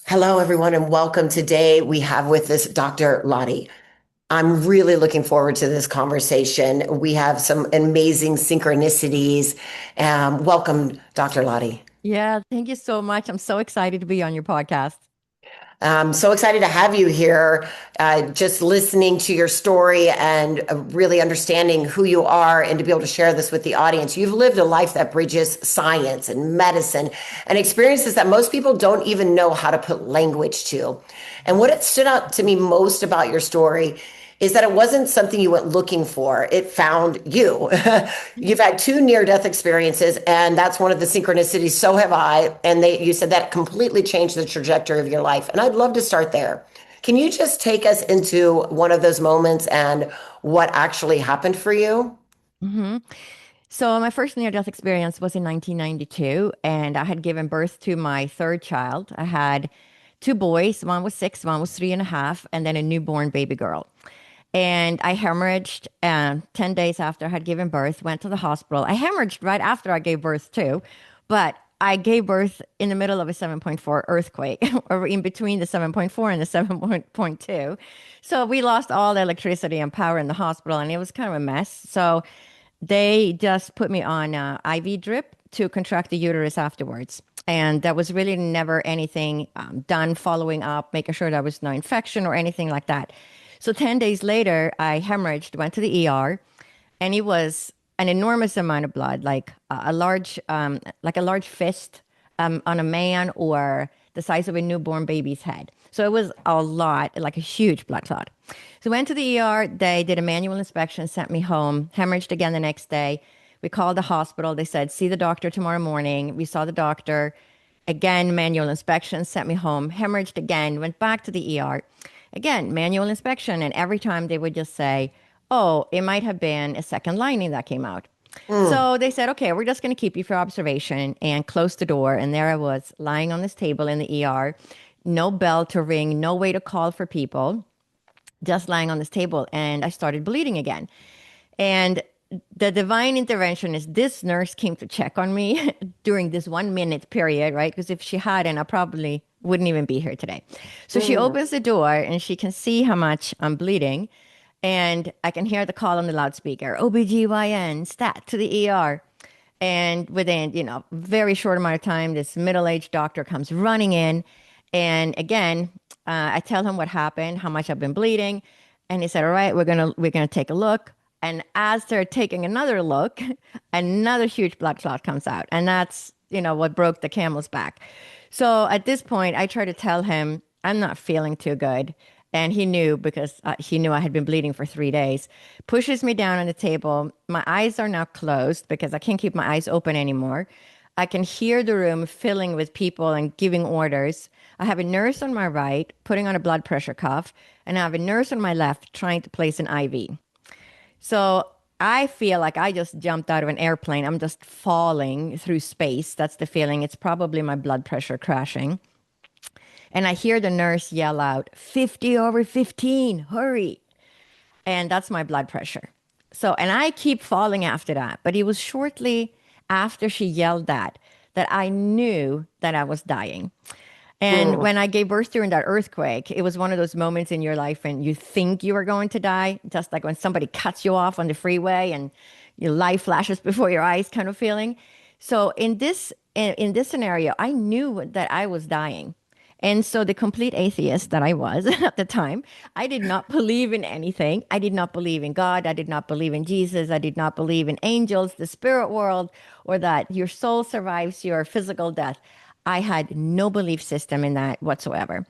Hello, everyone, and welcome. Today we have with us Dr. Lottie. I'm really looking forward to this conversation. We have some amazing synchronicities. Welcome, Dr. Lottie. Yeah, thank you so much. I'm so excited to be on your podcast. I'm so excited to have you here. Just listening to your story and really understanding who you are, and to be able to share this with the audience. You've lived a life that bridges science and medicine and experiences that most people don't even know how to put language to. And what it stood out to me most about your story is that it wasn't something you went looking for. It found you. You've had two near-death experiences, and that's one of the synchronicities. So have I. And you said that completely changed the trajectory of your life. And I'd love to start there. Can you just take us into one of those moments and what actually happened for you? hmm So my first near-death experience was in 1992, and I had given birth to my third child. I had two boys. One was 6, one was 3.5, and then a newborn baby girl. And I hemorrhaged 10 days after I had given birth, went to the hospital. I hemorrhaged right after I gave birth too, but I gave birth in the middle of a 7.4 earthquake, or in between the 7.4 and the 7.2. So we lost all the electricity and power in the hospital, and it was kind of a mess. So they just put me on a IV drip to contract the uterus afterwards. And there was really never anything done following up, making sure there was no infection or anything like that. So 10 days later, I hemorrhaged, went to the ER, and it was an enormous amount of blood, like a large fist on a man, or the size of a newborn baby's head. So it was a lot, like a huge blood clot. So I went to the ER. They did a manual inspection, sent me home, hemorrhaged again the next day. We called the hospital. They said, see the doctor tomorrow morning. We saw the doctor. Again, manual inspection, sent me home, hemorrhaged again, went back to the ER. Again, manual inspection. And every time they would just say, oh, it might have been a second lining that came out. Mm. So they said, okay, we're just going to keep you for observation, and close the door. And there I was lying on this table in the ER, no bell to ring, no way to call for people, just lying on this table. And I started bleeding again. And the divine intervention is this nurse came to check on me during this 1 minute period, right? Because if she hadn't, I probably wouldn't even be here today. So she Mm. opens the door and she can see how much I'm bleeding. And I can hear the call on the loudspeaker, OBGYN, stat to the ER. And within, very short amount of time, this middle-aged doctor comes running in. And again, I tell him what happened, how much I've been bleeding. And he said, all right, we're gonna take a look. And as they're taking another look, another huge blood clot comes out. And that's, what broke the camel's back. So at this point, I try to tell him I'm not feeling too good. And he knew, because he knew I had been bleeding for 3 days. Pushes me down on the table. My eyes are now closed because I can't keep my eyes open anymore. I can hear the room filling with people and giving orders. I have a nurse on my right putting on a blood pressure cuff, and I have a nurse on my left trying to place an IV. So I feel like I just jumped out of an airplane. I'm just falling through space. That's the feeling. It's probably my blood pressure crashing. And I hear the nurse yell out, 50 over 15, hurry. And that's my blood pressure. So, and I keep falling after that. But it was shortly after she yelled that I knew that I was dying. And Mm. when I gave birth during that earthquake, it was one of those moments in your life when you think you are going to die, just like when somebody cuts you off on the freeway and your life flashes before your eyes kind of feeling. So in this scenario, I knew that I was dying. And so the complete atheist that I was at the time, I did not believe in anything. I did not believe in God. I did not believe in Jesus. I did not believe in angels, the spirit world, or that your soul survives your physical death. I had no belief system in that whatsoever.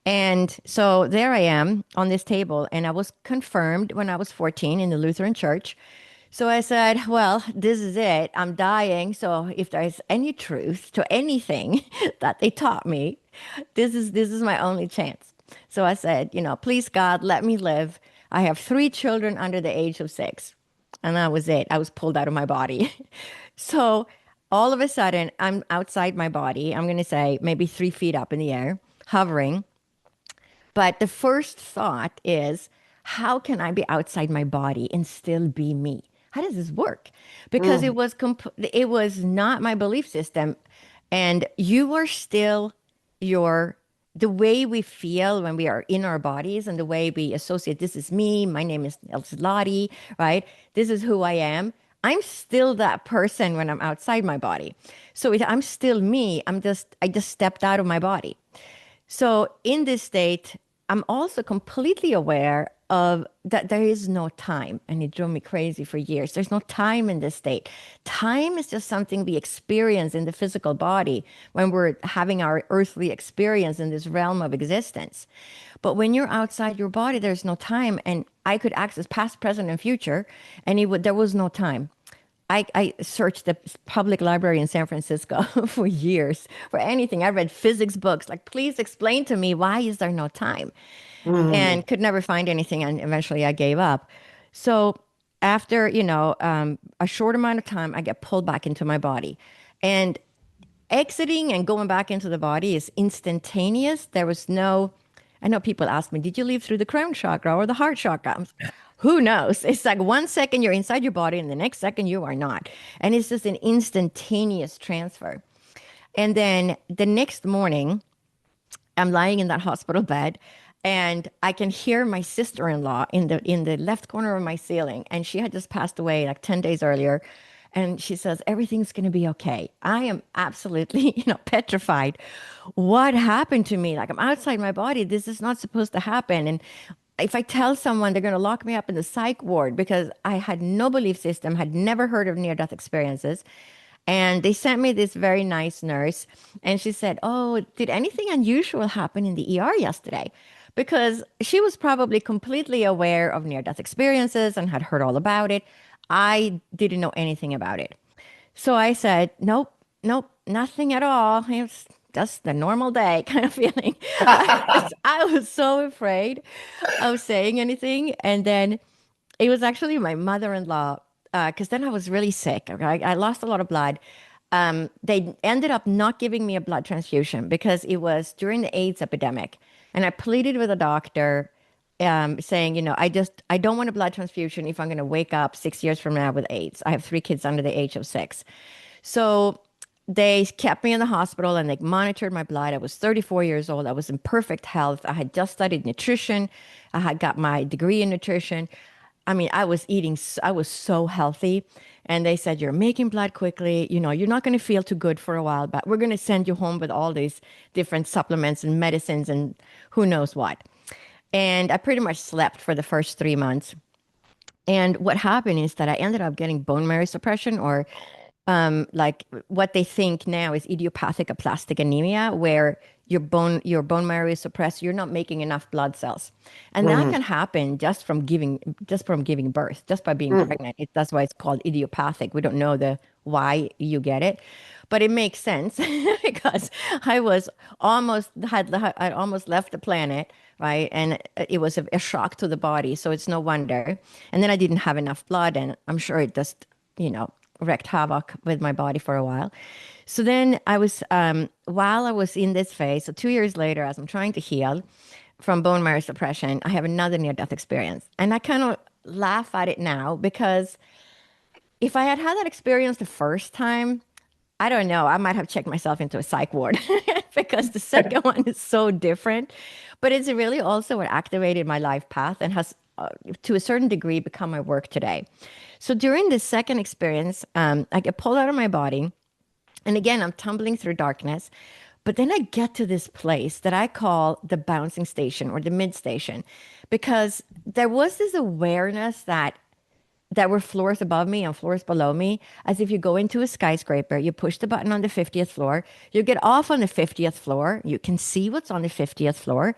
And so there I am on this table, and I was confirmed when I was 14 in the Lutheran church. So I said, well, this is it. I'm dying. So if there's any truth to anything that they taught me, this is my only chance. So I said, please God, let me live. I have 3 children under the age of 6. And that was it. I was pulled out of my body. So all of a sudden, I'm outside my body. I'm going to say maybe 3 feet up in the air, hovering. But the first thought is, how can I be outside my body and still be me? How does this work? Because Mm. it was not my belief system, and you are still your the way we feel when we are in our bodies and the way we associate, this is me, my name is Lotte, right? This is who I am. I'm still that person when I'm outside my body. So I'm still me. I just stepped out of my body. So in this state, I'm also completely aware of that there is no time. And it drove me crazy for years. There's no time in this state. Time is just something we experience in the physical body when we're having our earthly experience in this realm of existence. But when you're outside your body, there's no time. And I could access past, present, and future, and there was no time. I searched the public library in San Francisco for years for anything. I read physics books, like, please explain to me, why is there no time? Mm. And could never find anything. And eventually I gave up. So after, a short amount of time, I get pulled back into my body. And exiting and going back into the body is instantaneous. There was no, I know people ask me, did you leave through the crown chakra or the heart chakra? Who knows? It's like 1 second you're inside your body and the next second you are not. And it's just an instantaneous transfer. And then the next morning, I'm lying in that hospital bed and I can hear my sister-in-law in the left corner of my ceiling. And she had just passed away like 10 days earlier. And she says, everything's going to be okay. I am absolutely, petrified. What happened to me? Like, I'm outside my body. This is not supposed to happen. And if I tell someone, they're going to lock me up in the psych ward because I had no belief system, had never heard of near-death experiences. And they sent me this very nice nurse, and she said, "Oh, did anything unusual happen in the ER yesterday?" Because she was probably completely aware of near-death experiences and had heard all about it. I didn't know anything about it. So I said, "Nope, nope, nothing at all. It's just the normal day," kind of feeling. I was so afraid of saying anything. And then it was actually my mother-in-law, because then I was really sick. Okay? I lost a lot of blood. They ended up not giving me a blood transfusion because it was during the AIDS epidemic. And I pleaded with a doctor, saying, I don't want a blood transfusion if I'm going to wake up 6 years from now with AIDS. I have 3 kids under the age of 6. So they kept me in the hospital and they monitored my blood. I was 34 years old. I was in perfect health. I had just studied nutrition. I had got my degree in nutrition. I mean, I was so healthy. And they said, you're making blood quickly. You're not going to feel too good for a while, but we're going to send you home with all these different supplements and medicines and who knows what. And I pretty much slept for the first 3 months. And what happened is that I ended up getting bone marrow suppression, or like what they think now is idiopathic aplastic anemia, where your bone marrow is suppressed. You're not making enough blood cells, and that Mm. can happen just from giving birth, just by being Mm. pregnant. That's why it's called idiopathic. We don't know the why you get it, but it makes sense because I almost left the planet, right? And it was a shock to the body, so it's no wonder. And then I didn't have enough blood, and I'm sure it just, wreaked havoc with my body for a while. So then while I was in this phase, so 2 years later, as I'm trying to heal from bone marrow suppression, I have another near death experience. And I kind of laugh at it now because if I had had that experience the first time, I don't know, I might have checked myself into a psych ward because the second one is so different. But it's really also what activated my life path and has, to a certain degree, become my work today. So during this second experience, I get pulled out of my body. And again, I'm tumbling through darkness. But then I get to this place that I call the bouncing station or the mid station, because there was this awareness that there were floors above me and floors below me. As if you go into a skyscraper, you push the button on the 50th floor, you get off on the 50th floor, you can see what's on the 50th floor.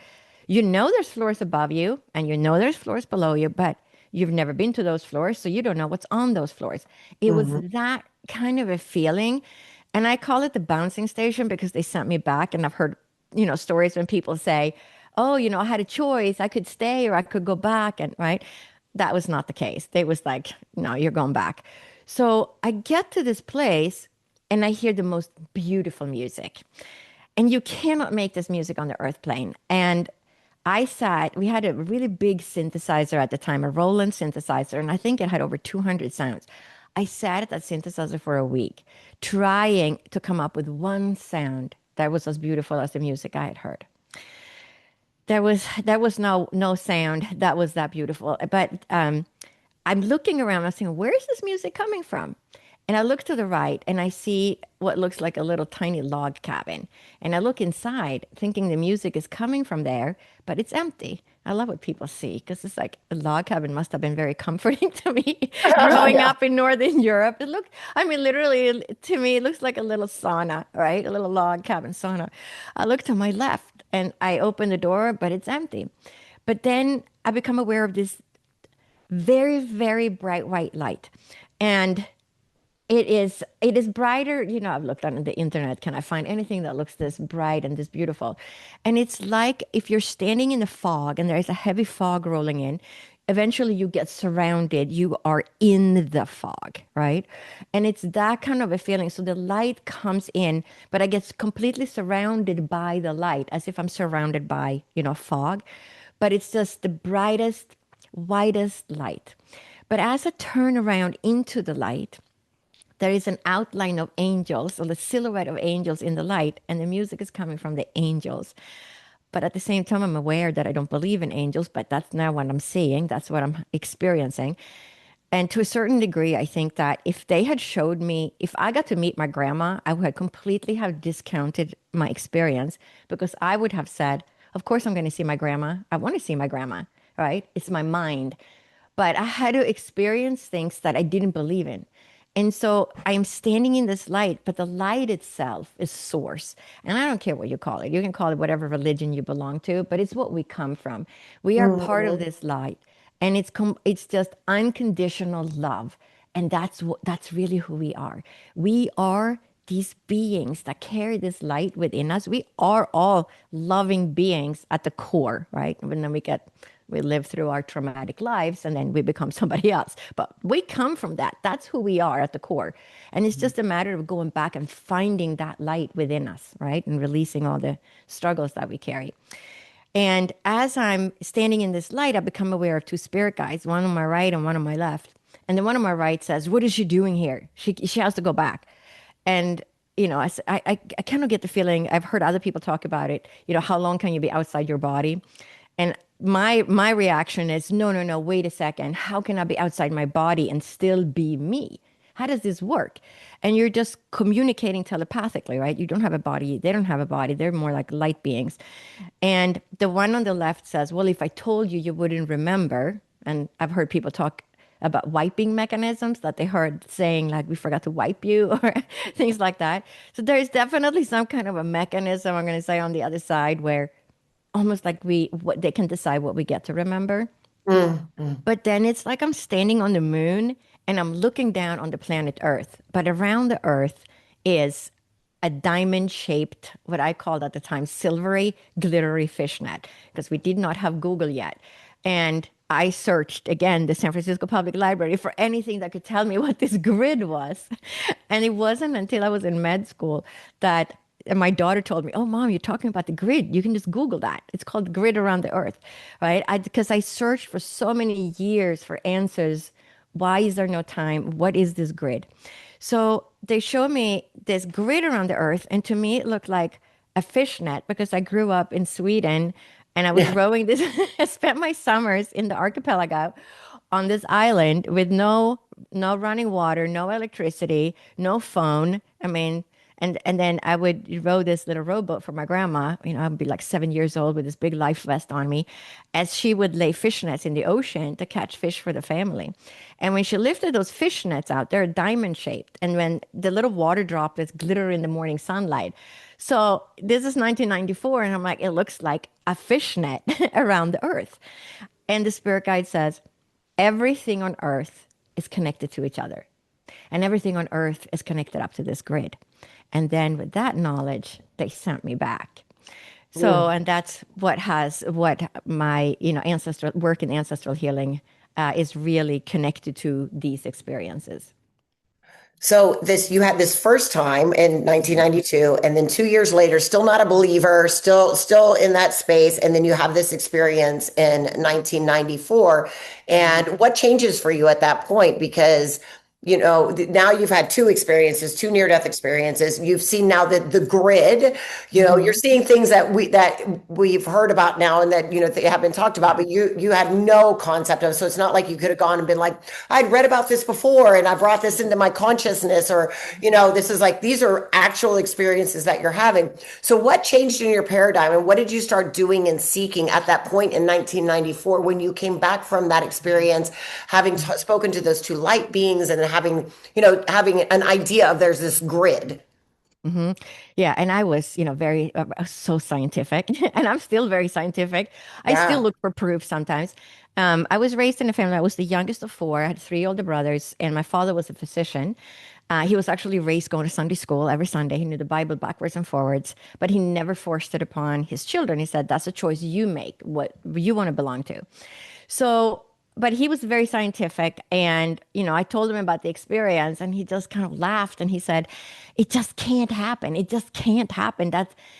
You know there's floors above you and you know there's floors below you, but you've never been to those floors, so you don't know what's on those floors. It was Mhm. that kind of a feeling. And I call it the bouncing station because they sent me back. And I've heard, stories when people say, oh, I had a choice. I could stay or I could go back. And right. That was not the case. They was like, no, you're going back. So I get to this place and I hear the most beautiful music. And you cannot make this music on the earth plane. And we had a really big synthesizer at the time, a Roland synthesizer, and I think it had over 200 sounds. I sat at that synthesizer for a week, trying to come up with one sound that was as beautiful as the music I had heard. There was no sound that was that beautiful. But I'm looking around, I'm saying, where is this music coming from? And I look to the right and I see what looks like a little tiny log cabin. And I look inside thinking the music is coming from there, but it's empty. I love what people see because it's like a log cabin must have been very comforting to me growing Yeah. up in Northern Europe. It looked, I mean, literally to me, it looks like a little sauna, right? A little log cabin sauna. I look to my left and I open the door, but it's empty. But then I become aware of this very, very bright white light. And it is brighter. I've looked on the internet. Can I find anything that looks this bright and this beautiful? And it's like if you're standing in the fog and there's a heavy fog rolling in, eventually you get surrounded. You are in the fog, right? And it's that kind of a feeling. So the light comes in, but I get completely surrounded by the light as if I'm surrounded by, fog. But it's just the brightest, whitest light. But as I turn around into the light, there is an outline of angels or the silhouette of angels in the light, and the music is coming from the angels. But at the same time, I'm aware that I don't believe in angels, but that's now what I'm seeing. That's what I'm experiencing. And to a certain degree, I think that if they had showed me, if I got to meet my grandma, I would completely have discounted my experience because I would have said, of course, I'm going to see my grandma. I want to see my grandma, right? It's my mind. But I had to experience things that I didn't believe in. And so I'm standing in this light, but the light itself is source. And I don't care what you call it. You can call it whatever religion you belong to, but it's what we come from. We are part of Mhm. this light, and it's just unconditional love. And that's really who we are. We are these beings that carry this light within us. We are all loving beings at the core, right? And then we live through our traumatic lives and then we become somebody else. But we come from that. That's who we are at the core. And it's just a matter of going back and finding that light within us, right? And releasing all the struggles that we carry. And as I'm standing in this light, I become aware of two spirit guides, one on my right and one on my left. And the one on my right says, "What is she doing here? She has to go back." And I kind of get the feeling I've heard other people talk about it. How long can you be outside your body? And my reaction is, no, no, no. Wait a second. How can I be outside my body and still be me? How does this work? And you're just communicating telepathically, right? You don't have a body. They don't have a body. They're more like light beings. And the one on the left says, well, if I told you, you wouldn't remember. And I've heard people talk about wiping mechanisms that they heard saying, like, we forgot to wipe you or things like that. So there's definitely some kind of a mechanism, I'm going to say, on the other side where almost like they can decide what we get to remember. Mhm. But then it's like I'm standing on the moon and I'm looking down on the planet Earth. But around the Earth is a diamond shaped, what I called at the time, silvery, glittery fishnet, because we did not have Google yet. And I searched again the San Francisco Public Library for anything that could tell me what this grid was. And it wasn't until I was in med school that my daughter told me, "Oh, mom, you're talking about the grid. You can just Google that. It's called Grid Around the Earth," right? Because I searched for so many years for answers. Why is there no time? What is this grid? So they showed me this grid around the Earth, and to me, it looked like a fishnet because I grew up in Sweden and I was Yeah. rowing this. I spent my summers in the archipelago on this island with no running water, no electricity, no phone. I mean, and then I would row this little rowboat for my grandma. I'd be like 7 years old with this big life vest on me, as she would lay fish nets in the ocean to catch fish for the family. And when she lifted those fish nets out, they're diamond shaped. And when the little water droplets glitter in the morning sunlight. So this is 1994, and I'm like, it looks like a fish net around the earth. And the spirit guide says, everything on earth is connected to each other. And everything on earth is connected up to this grid. And then with that knowledge, they sent me back. So, Mm. and that's what my, ancestral work in ancestral healing is really connected to these experiences. So you had this first time in 1992, and then 2 years later, still not a believer, still in that space, and then you have this experience in 1994. And what changes for you at that point? Because now you've had two experiences, two near-death experiences. You've seen now the grid, you're Hmm. seeing things that we've heard about now and that, they have been talked about, but you had no concept of. So it's not like you could have gone and been like, I'd read about this before and I brought this into my consciousness, or, this is like, these are actual experiences that you're having. So what changed in your paradigm and what did you start doing and seeking at that point in 1994 when you came back from that experience, having spoken to those two light beings and having an idea of there's this grid? Hmm. Yeah, and I was, very so scientific, and I'm still very scientific. I still Yeah. look for proof sometimes. I was raised in a family. I was the youngest of four. I had three older brothers, and my father was a physician. He was actually raised going to Sunday school every Sunday. He knew the Bible backwards and forwards, but he never forced it upon his children. He said, "That's a choice you make, what you want to belong to." So, but he was very scientific. And, I told him about the experience and he just kind of laughed and he said, it just can't happen. It just can't happen.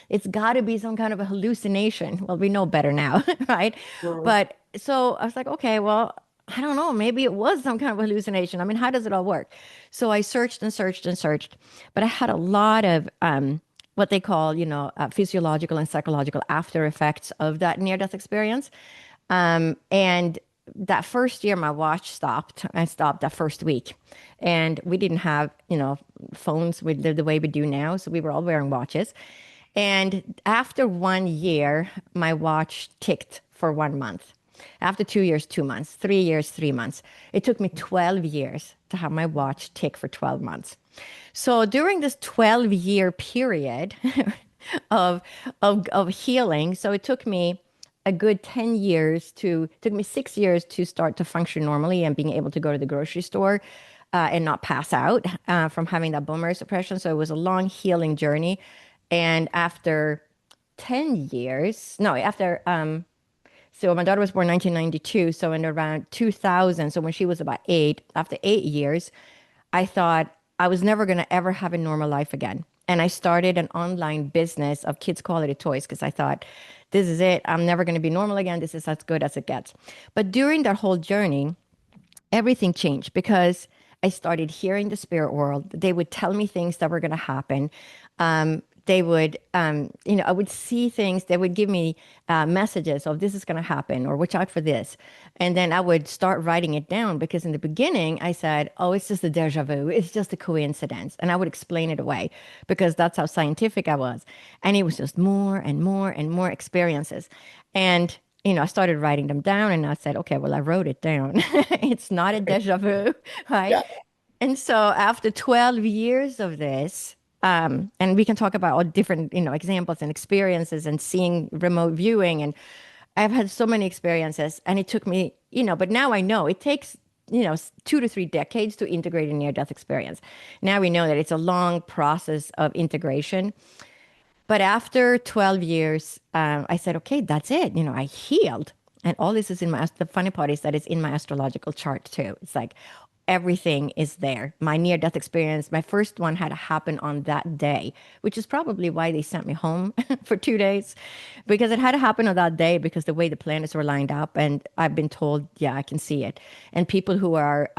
It's got to be some kind of a hallucination. Well, we know better now, right? Mhm. But so I was like, okay, well, I don't know. Maybe it was some kind of hallucination. I mean, how does it all work? So I searched and searched and searched, but I had a lot of, what they call, physiological and psychological after effects of that near death experience. And that first year, my watch stopped. I stopped that first week. And we didn't have, phones with the way we do now. So we were all wearing watches. And after 1 year, my watch ticked for 1 month. After 2 years, 2 months, 3 years, 3 months. It took me 12 years to have my watch tick for 12 months. So during this 12-year period of, of healing, so it took me a good 10 years took me 6 years to start to function normally and being able to go to the grocery store and not pass out from having that bone marrow suppression. So it was a long healing journey. And after 10 years, no, after so my daughter was born 1992. So in around 2000, so when she was about 8, after 8 years, I thought I was never going to ever have a normal life again. And I started an online business of kids' quality toys because I thought, this is it. I'm never going to be normal again. This is as good as it gets. But during that whole journey, everything changed because I started hearing the spirit world. They would tell me things that were going to happen. They would, I would see things. They would give me messages of this is going to happen or watch out for this. And then I would start writing it down because in the beginning I said, oh, it's just a deja vu. It's just a coincidence. And I would explain it away because that's how scientific I was. And it was just more and more and more experiences. And I started writing them down and I said, okay, well, I wrote it down. It's not a deja vu, right? Yeah. And so after 12 years of this, and we can talk about all different, examples and experiences and seeing remote viewing. And I've had so many experiences and it took me, but now I know it takes, 2 to 3 decades to integrate a near death experience. Now we know that it's a long process of integration. But after 12 years, I said, okay, that's it. I healed. And all this is in the funny part is that it's in my astrological chart too. It's like everything is there. My near death experience, my first one had to happen on that day, which is probably why they sent me home for 2 days because it had to happen on that day because the way the planets were lined up. And I've been told, yeah, I can see it. And people who are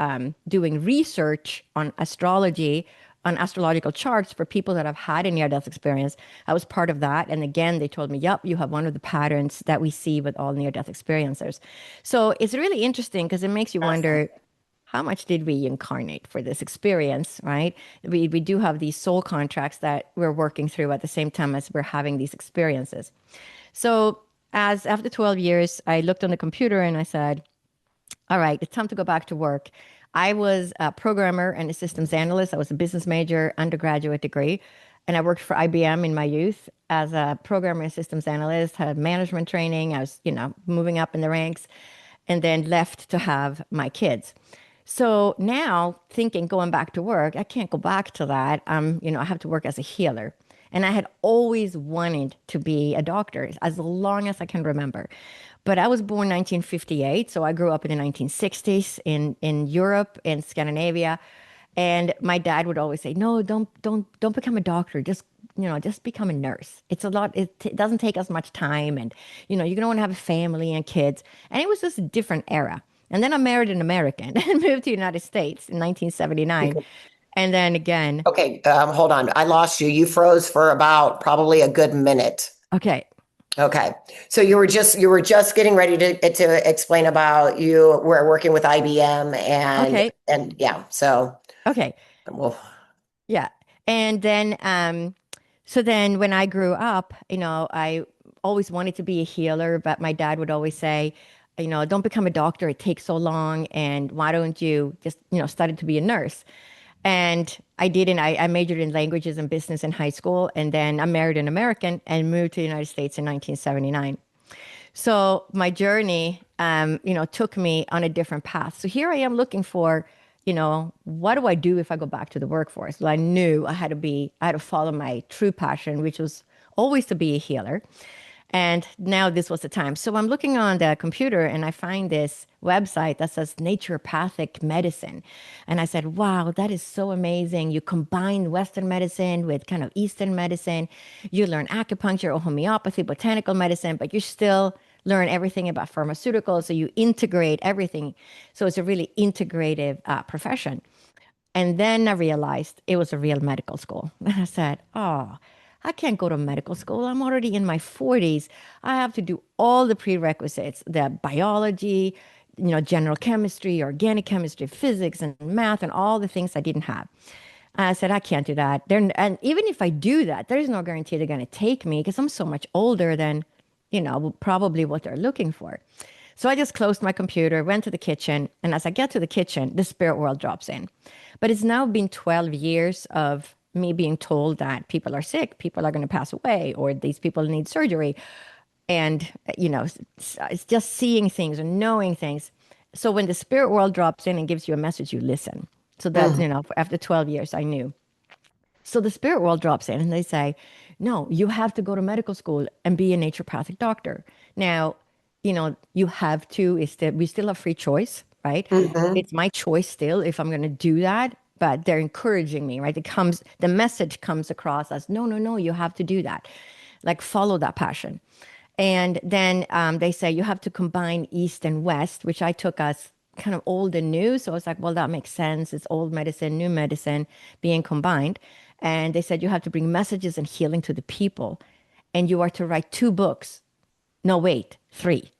doing research on astrology on astrological charts for people that have had a near death experience. I was part of that. And again, they told me, yep, you have one of the patterns that we see with all near death experiencers. So it's really interesting because it makes you wonder how much did we incarnate for this experience, right? We do have these soul contracts that we're working through at the same time as we're having these experiences. So as after 12 years, I looked on the computer and I said, all right, it's time to go back to work. I was a programmer and a systems analyst. I was a business major, undergraduate degree, and I worked for IBM in my youth as a programmer and systems analyst, had management training. I was, moving up in the ranks and then left to have my kids. So now thinking going back to work, I can't go back to that. I have to work as a healer. And I had always wanted to be a doctor as long as I can remember. But I was born 1958, so I grew up in the 1960s in Europe and Scandinavia. And my dad would always say, "No, don't become a doctor. Just become a nurse. It's a lot. It doesn't take as much time, and you're gonna want to have a family and kids." And it was just a different era. And then I married an American and moved to the United States in 1979. And then again, Okay, hold on. I lost you. You froze for about probably a good minute. okay, Okay. So you were just getting ready to explain about you were working with IBM okay, and yeah. So okay. well, Yeah. And then, so then when I grew up, I always wanted to be a healer, but my dad would always say, don't become a doctor. It takes so long. And why don't you just, study to be a nurse? And I did, and I majored in languages and business in high school. And then I married an American and moved to the United States in 1979. So my journey, took me on a different path. So here I am looking for, what do I do if I go back to the workforce? Well, I knew I had to follow my true passion, which was always to be a healer. And now this was the time. So I'm looking on the computer and I find this website that says naturopathic medicine. And I said, wow, that is so amazing. You combine Western medicine with kind of Eastern medicine. You learn acupuncture or homeopathy, botanical medicine, but you still learn everything about pharmaceuticals. So you integrate everything. So it's a really integrative profession. And then I realized it was a real medical school. And I said, oh, I can't go to medical school. I'm already in my 40s. I have to do all the prerequisites, the biology, general chemistry, organic chemistry, physics, and math, and all the things I didn't have. I said, I can't do that. And even if I do that, there's no guarantee they're going to take me because I'm so much older than, probably what they're looking for. So I just closed my computer, went to the kitchen, and as I get to the kitchen, the spirit world drops in. But it's now been 12 years of me being told that people are sick, people are going to pass away, or these people need surgery. And, it's just seeing things and knowing things. So when the spirit world drops in and gives you a message, you listen. So that, mm, after 12 years, I knew. So the spirit world drops in and they say, no, you have to go to medical school and be a naturopathic doctor. Now, you have to, is that we still have free choice, right? mhm. It's my choice still if I'm going to do that, but they're encouraging me, right? The message comes across as, no, no, no, you have to do that. Like follow that passion. And then they say you have to combine East and West, which I took as kind of old and new. So I was like, well, that makes sense. It's old medicine, new medicine being combined. And they said you have to bring messages and healing to the people. And you are to write 2 books. No, wait, 3.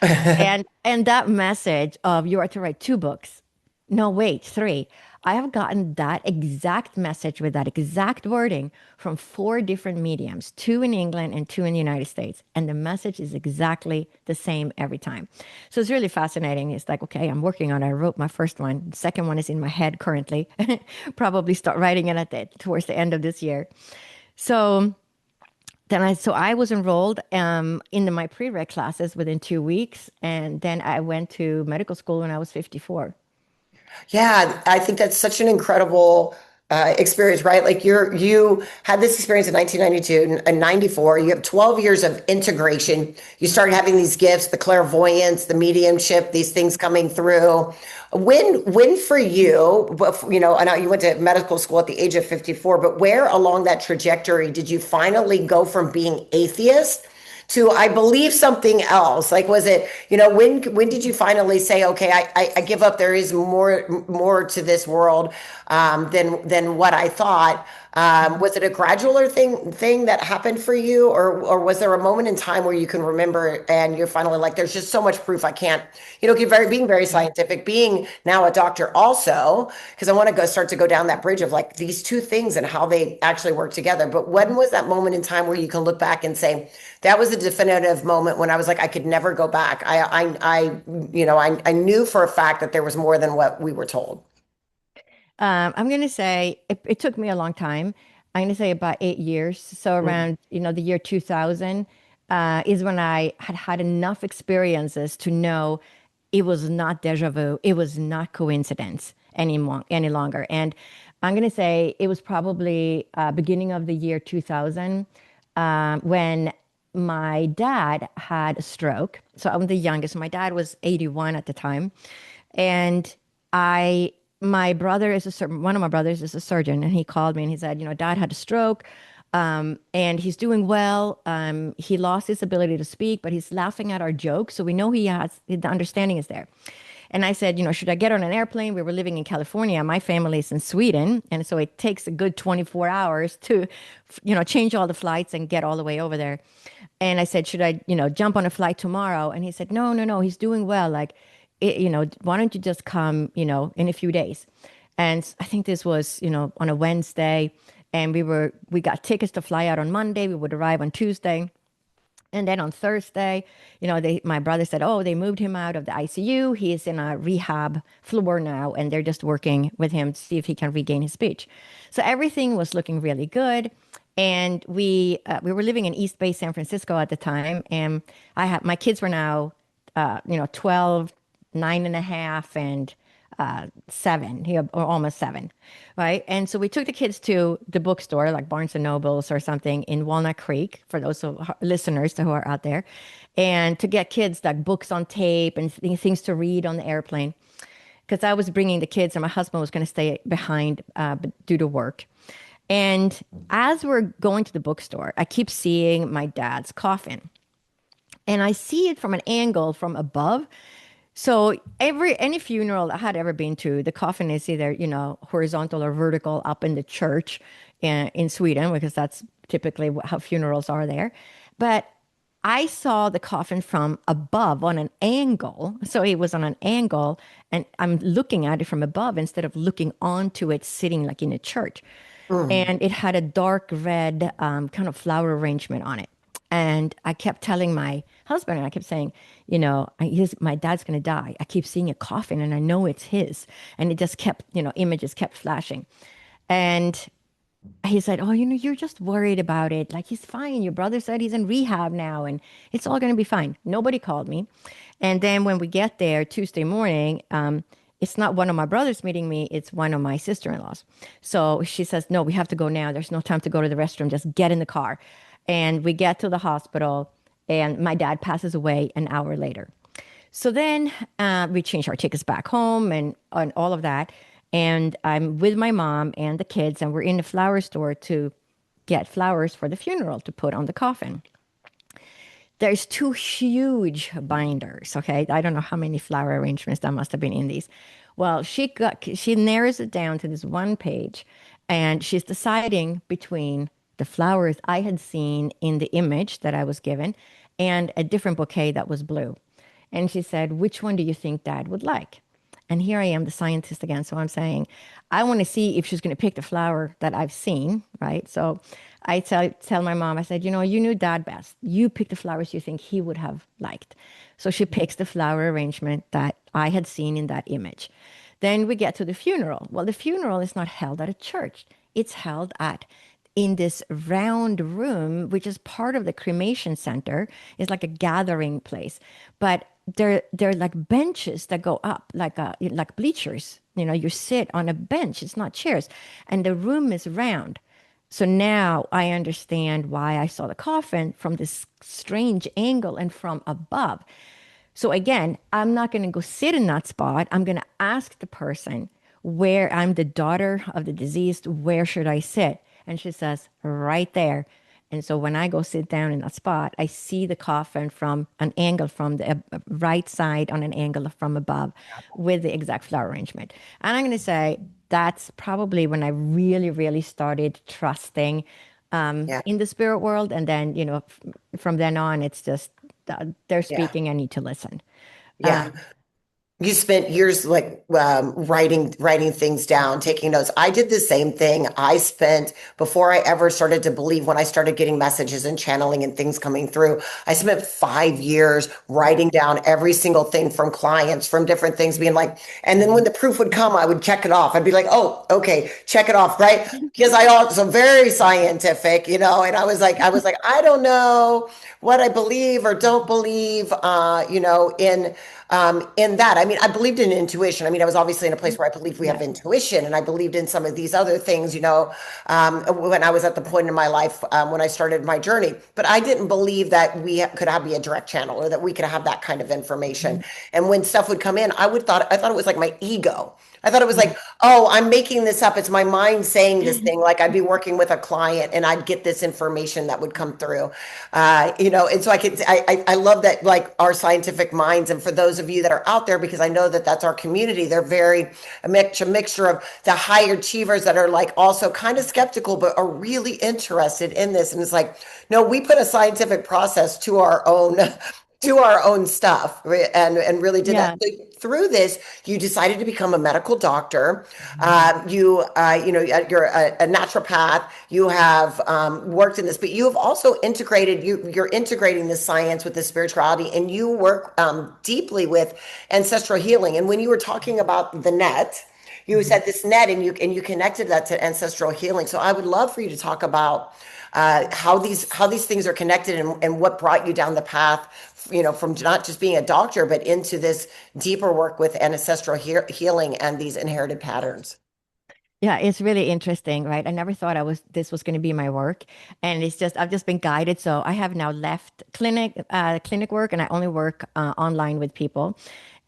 And that message of you are to write 2 books. No, wait, 3. I have gotten that exact message with that exact wording from 4 different mediums, 2 in England and 2 in the United States. And the message is exactly the same every time. So it's really fascinating. It's like, okay, I'm working on it. I wrote my first one. The second one is in my head currently. Probably start writing it towards the end of this year. So I was enrolled in my prereq classes within 2 weeks, and then I went to medical school when I was 54. Yeah, I think that's such an incredible experience, right? Like you had this experience in 1992 and 94. You have 12 years of integration. You start having these gifts, the clairvoyance, the mediumship, these things coming through. When for you, I know you went to medical school at the age of 54, but where along that trajectory did you finally go from being atheist to I believe something else? Like, was it, when did you finally say, okay, I give up. There is more to this world than what I thought. Was it a gradual thing that happened for you, or was there a moment in time where you can remember and you're finally like, there's just so much proof I can't, being very scientific, being now a doctor also, because I want to start to go down that bridge of like these two things and how they actually work together. But when was that moment in time where you can look back and say, that was a definitive moment when I was like, I could never go back. I knew for a fact that there was more than what we were told. I'm going to say it took me a long time. I'm going to say about 8 years. So Mhm. around, the year 2000 is when I had had enough experiences to know it was not deja vu. It was not coincidence any longer. And I'm going to say it was probably beginning of the year 2000 when my dad had a stroke. So I'm the youngest. My dad was 81 at the time. And I, my brother is one of my brothers is a surgeon, and he called me and he said, Dad had a stroke, and he's doing well. He lost his ability to speak, but he's laughing at our jokes, so we know the understanding is there. And I said, should I get on an airplane? We were living in California. My family is in Sweden. And so it takes a good 24 hours to, change all the flights and get all the way over there. And I said, should I, jump on a flight tomorrow? And he said, no, no, no, he's doing well. Like, why don't you just come, in a few days? And I think this was, on a Wednesday. And we got tickets to fly out on Monday. We would arrive on Tuesday. And then on Thursday, my brother said, oh, they moved him out of the ICU. He is in a rehab floor now, and they're just working with him to see if he can regain his speech. So everything was looking really good. And we were living in East Bay, San Francisco at the time. And my kids were now, 12, 9.5, and 7, or almost 7, right? And so we took the kids to the bookstore, like Barnes and Nobles or something in Walnut Creek, for those listeners who are out there, and to get kids like books on tape and things to read on the airplane. Because I was bringing the kids, and my husband was going to stay behind due to work. And as we're going to the bookstore, I keep seeing my dad's coffin, and I see it from an angle from above. So any funeral I had ever been to, the coffin is either, horizontal or vertical up in the church in Sweden, because that's typically how funerals are there. But I saw the coffin from above on an angle. So it was on an angle, and I'm looking at it from above instead of looking onto it sitting like in a church. Mm. And it had a dark red kind of flower arrangement on it. And I kept telling my husband, and I kept saying, my dad's going to die. I keep seeing a coffin, and I know it's his. And it just kept, images kept flashing. And he said, oh, you're just worried about it. Like, he's fine. Your brother said he's in rehab now, and it's all going to be fine. Nobody called me. And then when we get there Tuesday morning, it's not one of my brothers meeting me, it's one of my sister-in-laws. So she says, no, we have to go now. There's no time to go to the restroom. Just get in the car. And we get to the hospital, and my dad passes away an hour later. So then we change our tickets back home and all of that. And I'm with my mom and the kids, and we're in the flower store to get flowers for the funeral to put on the coffin. There's 2 huge binders, okay? I don't know how many flower arrangements that must have been in these. Well, she narrows it down to this one page, and she's deciding between the flowers I had seen in the image that I was given and a different bouquet that was blue. And she said, which one do you think Dad would like? And here I am, the scientist again. So I'm saying, I want to see if she's going to pick the flower that I've seen, right? So I tell my mom, I said, you knew Dad best. You pick the flowers you think he would have liked. So she picks the flower arrangement that I had seen in that image. Then we get to the funeral. Well, the funeral is not held at a church. It's held in this round room, which is part of the cremation center. It's like a gathering place. But they're like benches that go up, like bleachers. You sit on a bench. It's not chairs. And the room is round. So now I understand why I saw the coffin from this strange angle and from above. So again, I'm not going to go sit in that spot. I'm going to ask the person, where I'm the daughter of the deceased, where should I sit? And she says, right there. And so when I go sit down in that spot, I see the coffin from an angle from the right side on an angle from above with the exact flower arrangement. And I'm going to say that's probably when I really, really started trusting Yeah. in the spirit world. And then, from then on, it's just they're Yeah. speaking. I need to listen. Yeah. You spent years like writing things down, taking notes. I did the same thing. I spent before I ever started to believe, when I started getting messages and channeling and things coming through, I spent 5 years writing down every single thing from clients, from different things, being like, and then when the proof would come, I would check it off. I'd be like, oh, okay, check it off, right? Because I also very scientific, and I was like, I don't know what I believe or don't believe, in that. I mean, I believed in intuition. I mean, I was obviously in a place where I believe we have Yes. intuition, and I believed in some of these other things, when I was at the point in my life when I started my journey. But I didn't believe that we be a direct channel, or that we could have that kind of information. And when stuff would come in, I thought it was like my ego. I thought it was like, Oh, I'm making this up. It's my mind saying this thing. Like I'd be working with a client and I'd get this information that would come through. And so I love that, like our scientific minds. And for those of you that are out there, because I know that that's our community, they're very a mixture of the high achievers that are like also kind of skeptical, but are really interested in this. And it's like, no, we put a scientific process to our own to our own stuff, and really did that. Yeah. So through this, you decided to become a medical doctor. Mhm. You're a naturopath. You have worked in this, but you have also integrated. You're integrating the science with the spirituality, and you work deeply with ancestral healing. And when you were talking about the net, you Mhm. said this net, and you connected that to ancestral healing. So I would love for you to talk about how these things are connected, and what brought you down the path, from not just being a doctor, but into this deeper work with ancestral healing and these inherited patterns. Yeah, it's really interesting, right? I never thought this was going to be my work, and it's just I've just been guided. So I have now left clinic work, and I only work online with people,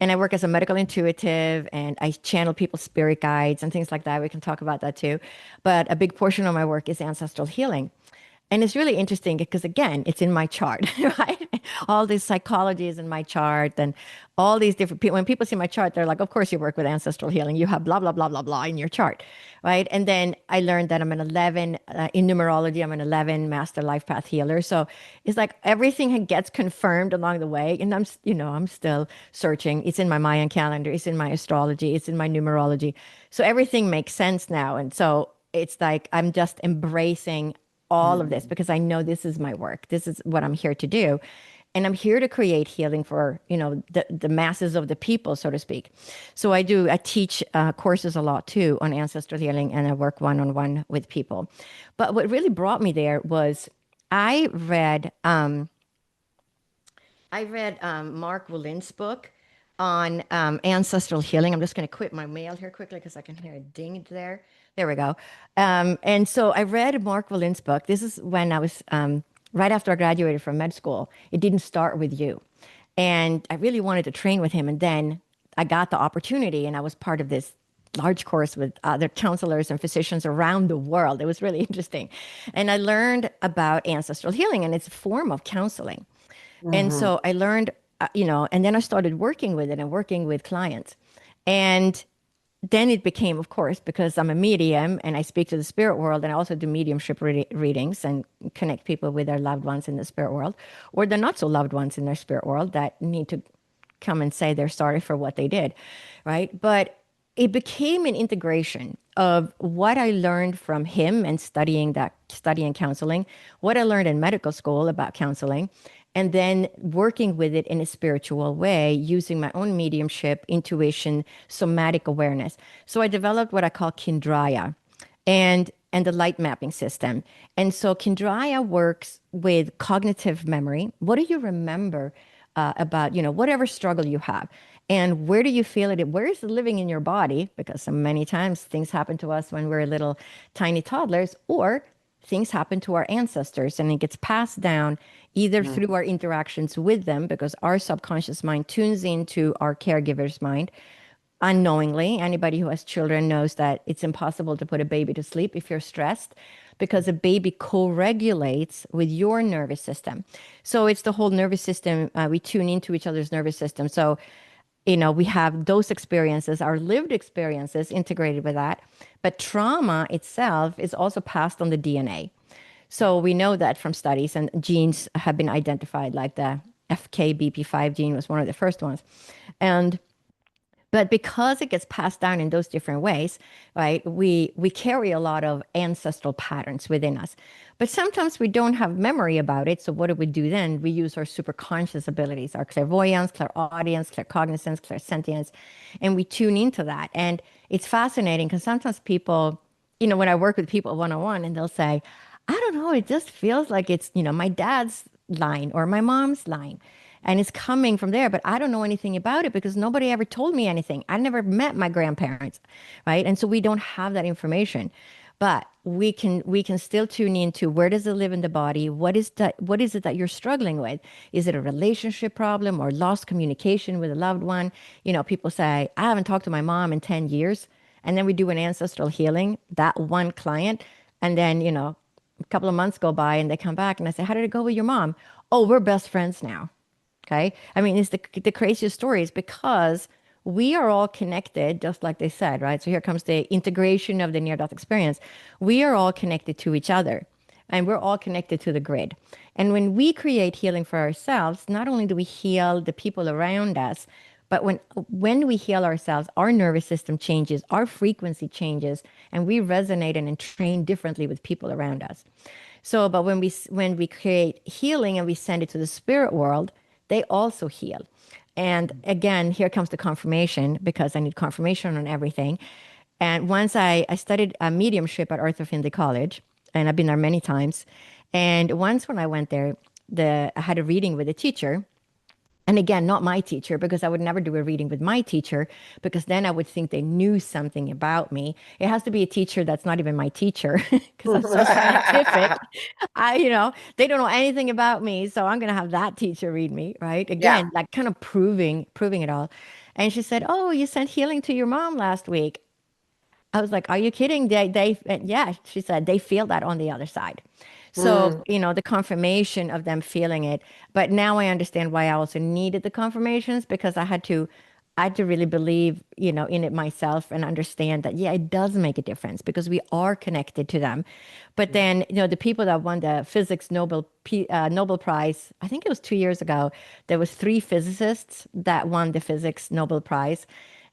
and I work as a medical intuitive, and I channel people's spirit guides and things like that. We can talk about that too, but a big portion of my work is ancestral healing. And it's really interesting because again, it's in my chart, right? All this psychology is in my chart and all these different people. When people see my chart, they're like, of course you work with ancestral healing. You have blah, blah, blah, blah, blah in your chart, right? And then I learned that I'm an 11 in numerology. I'm an 11 master life path healer. So it's like everything gets confirmed along the way. And I'm still searching. It's in my Mayan calendar. It's in my astrology. It's in my numerology. So everything makes sense now. And so it's like I'm just embracing all of this Mhm. because I know this is my work. This is what I'm here to do. And I'm here to create healing for, the masses of the people, so to speak. So I teach courses a lot too on ancestral healing, and I work one-on-one with people. But what really brought me there was I read, um, I read Mark Willin's book on ancestral healing. I'm just going to quit my mail here quickly because I can hear a ding there. There we go. And so I read Mark Willin's book. This is when I was right after I graduated from med school. It didn't start with you. And I really wanted to train with him. And then I got the opportunity, and I was part of this large course with other counselors and physicians around the world. It was really interesting. And I learned about ancestral healing, and it's a form of counseling. And Mhm. so I learned, and then I started working with it and working with clients. And then it became, of course, because I'm a medium and I speak to the spirit world, and I also do mediumship readings and connect people with their loved ones in the spirit world or the not so loved ones in their spirit world that need to come and say they're sorry for what they did, right? But it became an integration of what I learned from him and studying counseling, what I learned in medical school about counseling, and then working with it in a spiritual way using my own mediumship, intuition, somatic awareness. So I developed what I call Kindraya and the light mapping system. And so Kindraya works with cognitive memory. What do you remember about, whatever struggle you have? And where do you feel it? Where is it living in your body? Because so many times things happen to us when we're little tiny toddlers, or things happen to our ancestors and it gets passed down either Mhm. through our interactions with them, because our subconscious mind tunes into our caregiver's mind unknowingly. Anybody who has children knows that it's impossible to put a baby to sleep if you're stressed, because a baby co-regulates with your nervous system. So it's the whole nervous system. We tune into each other's nervous system. So, we have those experiences, our lived experiences integrated with that. But trauma itself is also passed on the DNA. So we know that from studies, and genes have been identified, like the FKBP5 gene was one of the first ones. And but because it gets passed down in those different ways, right, we carry a lot of ancestral patterns within us. But sometimes we don't have memory about it. So what do we do then? We use our superconscious abilities, our clairvoyance, clairaudience, claircognizance, clairsentience, and we tune into that. And it's fascinating because sometimes people, when I work with people one-on-one, and they'll say, I don't know, it just feels like it's, my dad's line or my mom's line. And it's coming from there, but I don't know anything about it because nobody ever told me anything. I never met my grandparents, right? And so we don't have that information. But we can still tune into where does it live in the body? What is it that you're struggling with? Is it a relationship problem or lost communication with a loved one? People say, I haven't talked to my mom in 10 years. And then we do an ancestral healing, that one client. And then, a couple of months go by and they come back and I say, how did it go with your mom? Oh, we're best friends now. Okay. I mean, it's the craziest stories because we are all connected, just like they said, right? So here comes the integration of the near death experience. We are all connected to each other and we're all connected to the grid. And when we create healing for ourselves, not only do we heal the people around us, but when we heal ourselves, our nervous system changes, our frequency changes, and we resonate and train differently with people around us. So, but when we create healing and we send it to the spirit world, they also heal. And again, here comes the confirmation because I need confirmation on everything. And once I studied mediumship at Arthur Findlay College, and I've been there many times. And once when I went there, I had a reading with a teacher, and again, not my teacher, because I would never do a reading with my teacher, because then I would think they knew something about me. It has to be a teacher that's not even my teacher, because I'm so scientific. They don't know anything about me, so I'm gonna have that teacher read me, right? Yeah. Again, like kind of proving it all. And she said, "Oh, you sent healing to your mom last week." I was like, "Are you kidding?" Yeah, she said they feel that on the other side. So, Mm, the confirmation of them feeling it. But now I understand why I also needed the confirmations because I had to really believe, in it myself and understand that, yeah, it does make a difference because we are connected to them. But then, the people that won the physics Nobel Prize, I think it was 2 years ago, there was three physicists that won the physics Nobel Prize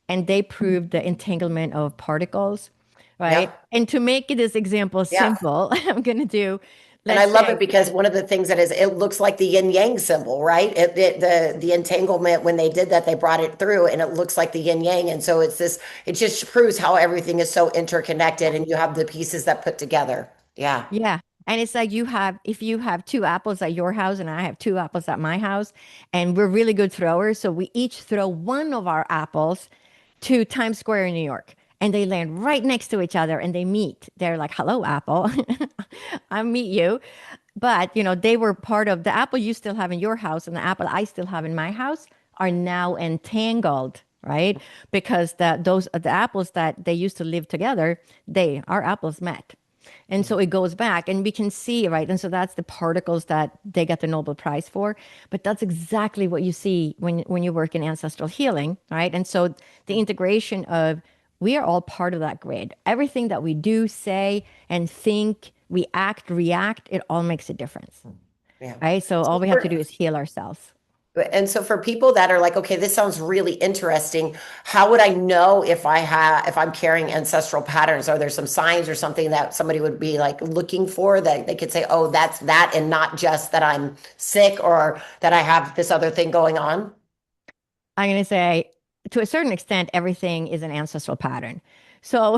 and they proved the entanglement of particles, right? yep. And to make this example Yeah. simple, I'm going to do, And I let's love it say, because one of the things that is, it looks like the yin yang symbol, right? The entanglement, when they did that, they brought it through and it looks like the yin yang. And so it's this, it just proves how everything is so interconnected and you have the pieces that put together. Yeah. yeah. And it's like if you have two apples at your house and I have two apples at my house, and we're really good throwers, so we each throw one of our apples to Times Square in New York. And they land right next to each other and they meet. They're like, hello, Apple. I meet you. But, they were part of the apple you still have in your house and the apple I still have in my house are now entangled, right? Because the apples that they used to live together, our apples met. And so it goes back and we can see, right? And so that's the particles that they got the Nobel Prize for. But that's exactly what you see when you work in ancestral healing, right? And so the integration of we are all part of that grid. Everything that we do, say, and think, we act, react, it all makes a difference, Yeah. right? So all we have to do is heal ourselves. And so for people that are like, okay, this sounds really interesting. How would I know if I'm carrying ancestral patterns? Are there some signs or something that somebody would be like looking for that they could say, oh, that's that, and not just that I'm sick or that I have this other thing going on? I'm going to say, to a certain extent, everything is an ancestral pattern. So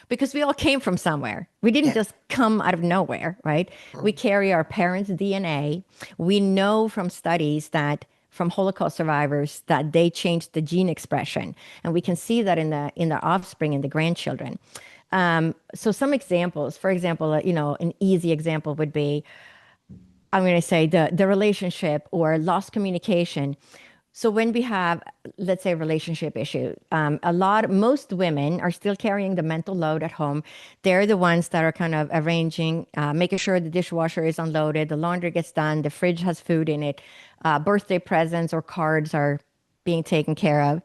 because we all came from somewhere, we didn't Yeah. just come out of nowhere, right? We carry our parents' DNA. We know from studies that from Holocaust survivors that they changed the gene expression, and we can see that in the offspring and the grandchildren. So some examples, for example, an easy example would be I'm going to say the relationship or lost communication. So when we have, let's say, a relationship issue, most women are still carrying the mental load at home. They're the ones that are kind of arranging, making sure the dishwasher is unloaded, the laundry gets done, the fridge has food in it, birthday presents or cards are being taken care of.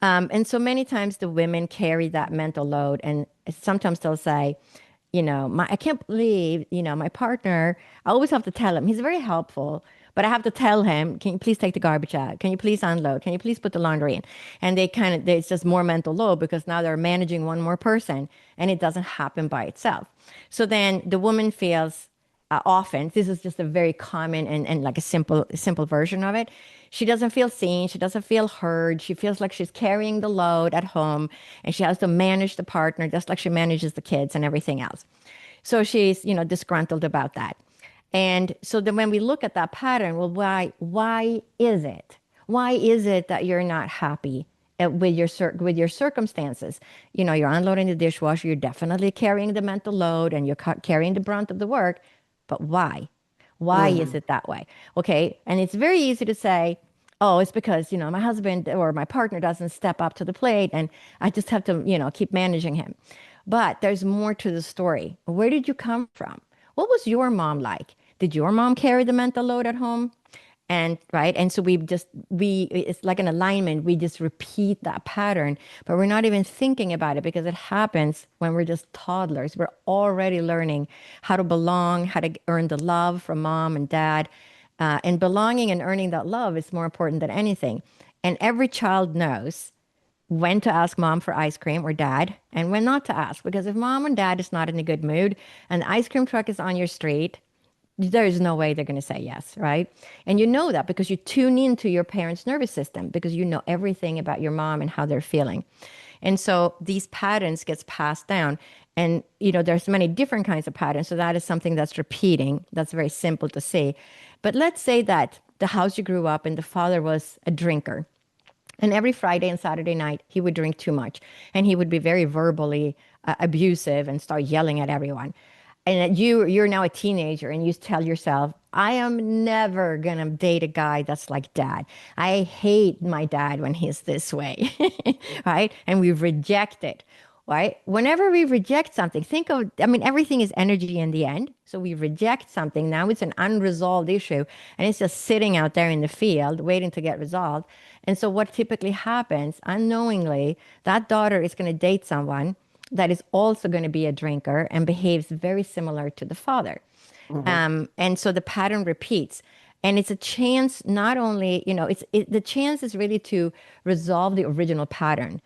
And so many times the women carry that mental load, and sometimes they'll say, I can't believe, my partner, I always have to tell him, he's very helpful, but I have to tell him, can you please take the garbage out? Can you please unload? Can you please put the laundry in? And it's just more mental load because now they're managing one more person and it doesn't happen by itself. So then the woman feels often, this is just a very common and like a simple version of it. She doesn't feel seen. She doesn't feel heard. She feels like she's carrying the load at home and she has to manage the partner just like she manages the kids and everything else. So she's, disgruntled about that. And so then when we look at that pattern, well, why is it? Why is it that you're not happy with your circumstances? You're unloading the dishwasher, you're definitely carrying the mental load and you're carrying the brunt of the work, but why? Why is Mhm. it that way? Okay. And it's very easy to say, oh, it's because, my husband or my partner doesn't step up to the plate and I just have to, keep managing him. But there's more to the story. Where did you come from? What was your mom like? Did your mom carry the mental load at home? And right. And so it's like an alignment. We just repeat that pattern, but we're not even thinking about it because it happens when we're just toddlers. We're already learning how to belong, how to earn the love from mom and dad. And belonging and earning that love is more important than anything. And every child knows when to ask mom for ice cream or dad and when not to ask. Because if mom and dad is not in a good mood and the ice cream truck is on your street, there's no way they're going to say yes, right? And you know that because you tune into your parents' nervous system because you know everything about your mom and how they're feeling. And so these patterns gets passed down. And there's many different kinds of patterns. So that is something that's repeating. That's very simple to see. But let's say that the house you grew up in, the father was a drinker. And every Friday and Saturday night, he would drink too much. And he would be very verbally abusive and start yelling at everyone. And you're now a teenager and you tell yourself, I am never going to date a guy that's like dad. I hate my dad when he's this way. Right? And we reject it. Right? Whenever we reject something, everything is energy in the end. So we reject something. Now it's an unresolved issue and it's just sitting out there in the field waiting to get resolved. And so what typically happens unknowingly, that daughter is going to date someone that is also going to be a drinker and behaves very similar to the father. Hmm. And so the pattern repeats. And it's a chance, not only, the chance is really to resolve the original pattern.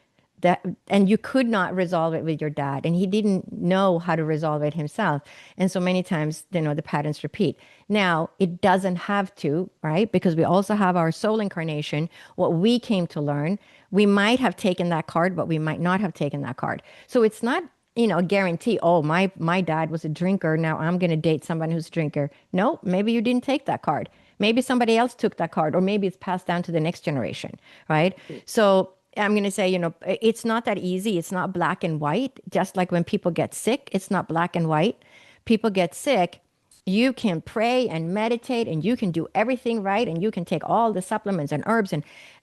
And you could not resolve it with your dad, and he didn't know how to resolve it himself. And so many times, the patterns repeat. Now, it doesn't have to, right? Because we also have our soul incarnation, what we came to learn. We might have taken that card, but we might not have taken that card. So it's not, a guarantee, oh, my dad was a drinker. Now I'm going to date someone who's a drinker. No, maybe you didn't take that card. Maybe somebody else took that card, or maybe it's passed down to the next generation, right? So I'm going to say, it's not that easy. It's not black and white. Just like when people get sick, it's not black and white. People get sick. You can pray and meditate and you can do everything right and you can take all the supplements and herbs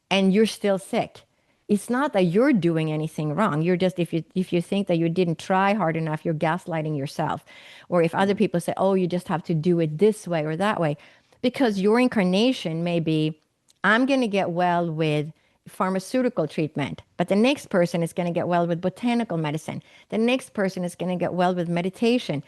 and you're still sick. It's not that you're doing anything wrong. You're just if you think that you didn't try hard enough, you're gaslighting yourself. Or if other people say, "Oh, you just have to do it this way or that way," because your incarnation may be, I'm going to get well with pharmaceutical treatment, but the next person is going to get well with botanical medicine. The next person is going to get well with meditation.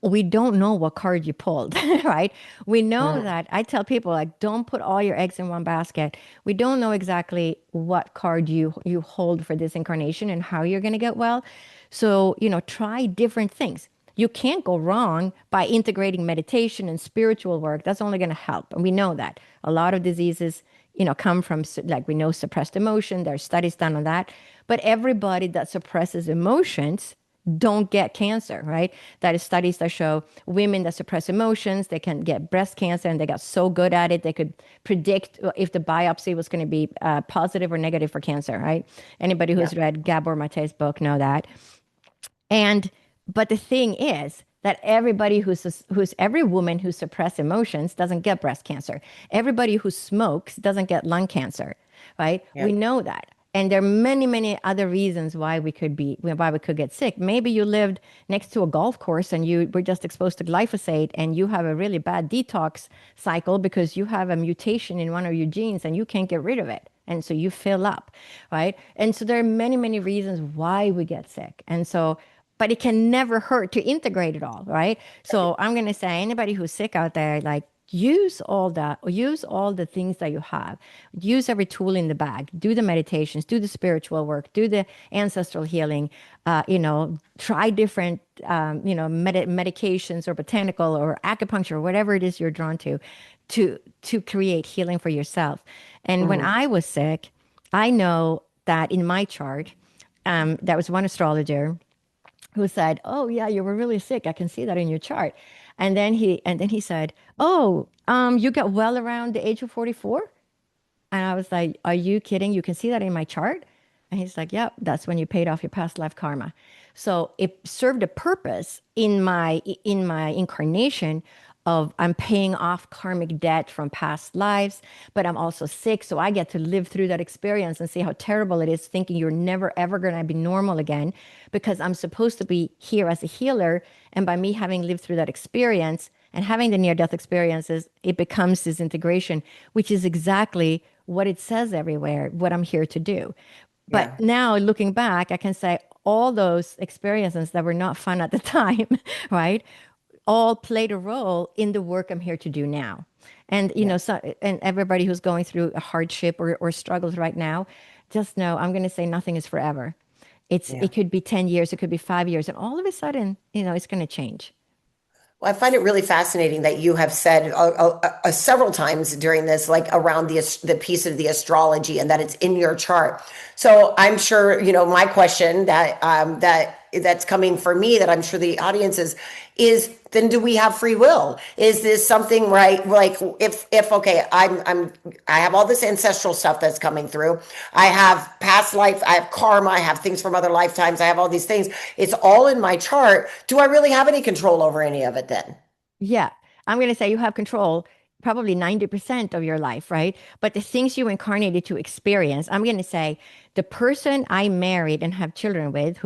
We don't know what card you pulled, right? We know Hmm. that I tell people like, don't put all your eggs in one basket. We don't know exactly what card you hold for this incarnation and how you're going to get well. So, try different things. You can't go wrong by integrating meditation and spiritual work. That's only going to help. And we know that a lot of diseases, come from, like we know, suppressed emotion. There's studies done on that. But everybody that suppresses emotions don't get cancer, right? That is studies that show women that suppress emotions, they can get breast cancer, and they got so good at it, they could predict if the biopsy was going to be positive or negative for cancer, right? Anybody Yeah. who's read Gabor Mate's book know that. And but the thing is that every woman who suppresses emotions doesn't get breast cancer. Everybody who smokes doesn't get lung cancer, right? Yeah. We know that. And there are many, many other reasons why we could get sick. Maybe you lived next to a golf course and you were just exposed to glyphosate and you have a really bad detox cycle because you have a mutation in one of your genes and you can't get rid of it. And so you fill up, right? And so there are many, many reasons why we get sick. And so but it can never hurt to integrate it all, right? So I'm going to say anybody who's sick out there, like use all the things that you have, use every tool in the bag, do the meditations, do the spiritual work, do the ancestral healing, try different, medications or botanical or acupuncture, whatever it is you're drawn to create healing for yourself. And when Hmm. I was sick, I know that in my chart, there was one astrologer who said, "Oh yeah, you were really sick. I can see that in your chart." And then he said, "Oh, you got well around the age of 44?" And I was like, "Are you kidding? You can see that in my chart?" And he's like, "Yep, that's when you paid off your past life karma." So it served a purpose in my incarnation of I'm paying off karmic debt from past lives, but I'm also sick. So I get to live through that experience and see how terrible it is thinking you're never, ever going to be normal again because I'm supposed to be here as a healer. And by me having lived through that experience and having the near death experiences, it becomes this integration, which is exactly what it says everywhere, what I'm here to do. But Yeah. now looking back, I can say all those experiences that were not fun at the time, right? All played a role in the work I'm here to do now. And Yeah. so and everybody who's going through a hardship or struggles right now, just know I'm going to say nothing is forever. Yeah. It could be 10 years, it could be 5 years, and all of a sudden, it's going to change. Well, I find it really fascinating that you have said several times during this, like around the piece of the astrology, and that it's in your chart. So I'm sure my question that's coming for me, that I'm sure the audience is then do we have free will? Is this something, right? Like if okay, I have all this ancestral stuff that's coming through. I have past life, I have karma, I have things from other lifetimes, I have all these things. It's all in my chart. Do I really have any control over any of it then? Yeah, I'm going to say you have control probably 90% of your life, right? But the things you incarnated to experience, I'm going to say the person I married and have children with,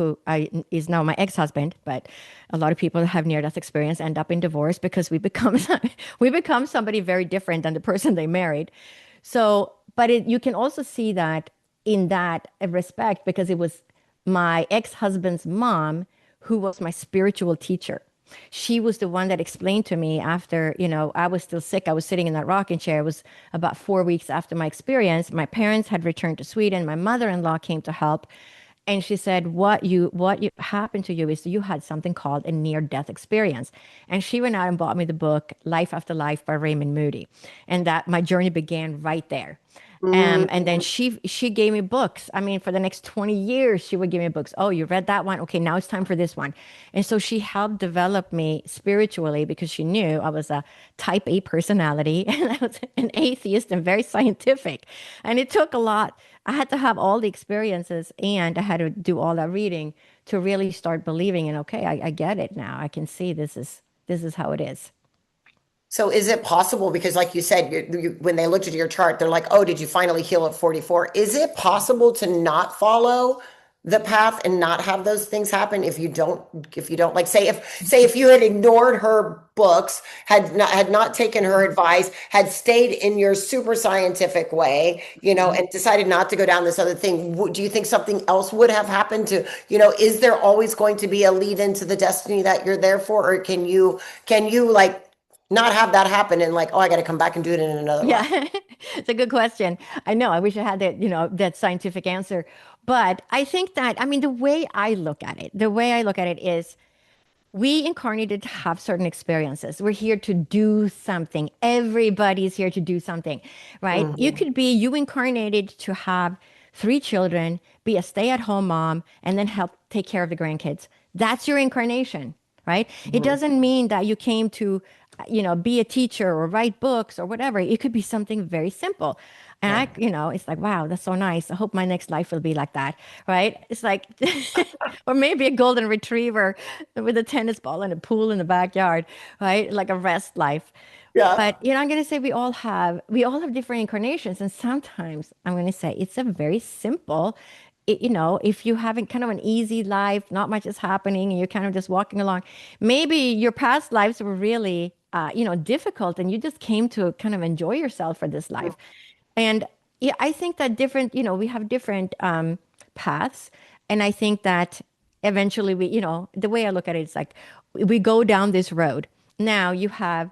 is now my ex-husband, but a lot of people that have near-death experience end up in divorce because we become we become somebody very different than the person they married. So, but you can also see that in that respect because it was my ex-husband's mom who was my spiritual teacher. She was the one that explained to me after, I was still sick. I was sitting in that rocking chair. It was about 4 weeks after my experience. My parents had returned to Sweden. My mother-in-law came to help. And she said, what you happened to you is you had something called a near-death experience. And she went out and bought me the book Life After Life by Raymond Moody. And that my journey began right there. And then Mm. she gave me books. I mean, for the next 20 years, she would give me books. Oh, you read that one? Okay, now it's time for this one. And so she helped develop me spiritually because she knew I was a type A personality and I was an atheist and very scientific. And it took a lot. I had to have all the experiences and I had to do all that reading to really start believing in, okay, I get it now. I can see this is how it is. So is it possible, because like you said, when they looked at your chart, they're like, oh, did you finally heal at 44? Is it possible to not follow the path and not have those things happen if you don't like, say if you had ignored her books, had not taken her advice, had stayed in your super scientific way, and decided not to go down this other thing, do you think something else would have happened is there always going to be a lead into the destiny that you're there for, or can you like not have that happen and like, oh, I got to come back and do it in another Yeah, life? it's a good question. I know. I wish I had that scientific answer. But I think that, I mean, the way I look at it is we incarnated to have certain experiences. We're here to do something. Everybody's here to do something, right? Mhm. You incarnated to have 3 children, be a stay-at-home mom, and then help take care of the grandkids. That's your incarnation, right? It Mhm. doesn't mean that you came to, be a teacher or write books or whatever. It could be something very simple. And Yeah. it's like, wow, that's so nice. I hope my next life will be like that, right? It's like, or maybe a golden retriever with a tennis ball and a pool in the backyard, right? Like a rest life. Yeah. But I'm going to say we all have different incarnations, and sometimes I'm going to say it's a very simple. If you having kind of an easy life, not much is happening, and you're kind of just walking along, maybe your past lives were really, difficult, and you just came to kind of enjoy yourself for this life. And yeah, I think that we have different paths. And I think that eventually the way I look at it is like we go down this road. Now you have